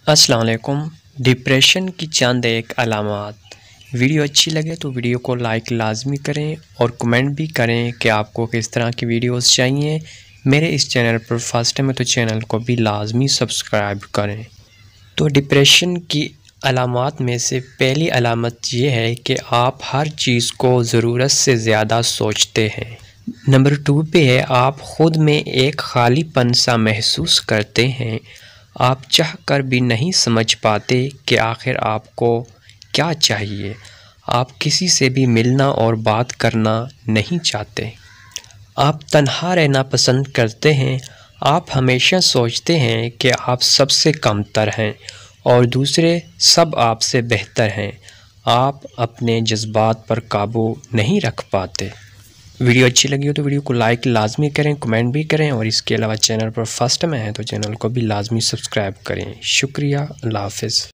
अस्सलाम वालेकुम। डिप्रेशन की चंद एक अलामात। वीडियो अच्छी लगे तो वीडियो को लाइक लाजमी करें और कमेंट भी करें कि आपको किस तरह की वीडियोस चाहिए। मेरे इस चैनल पर फर्स्ट टाइम है तो चैनल को भी लाजमी सब्सक्राइब करें। तो डिप्रेशन की अलामात में से पहली अलामत ये है कि आप हर चीज़ को ज़रूरत से ज़्यादा सोचते हैं। नंबर 2 पे है आप ख़ुद में एक खालीपन सा महसूस करते हैं। आप चाह कर भी नहीं समझ पाते कि आखिर आपको क्या चाहिए। आप किसी से भी मिलना और बात करना नहीं चाहते। आप तन्हा रहना पसंद करते हैं। आप हमेशा सोचते हैं कि आप सबसे कमतर हैं और दूसरे सब आपसे बेहतर हैं। आप अपने जज्बात पर काबू नहीं रख पाते। वीडियो अच्छी लगी हो तो वीडियो को लाइक लाजमी करें, कमेंट भी करें और इसके अलावा चैनल पर फर्स्ट टाइम आए हैं तो चैनल को भी लाजमी सब्सक्राइब करें। शुक्रिया। अल्लाह हाफ़िज़।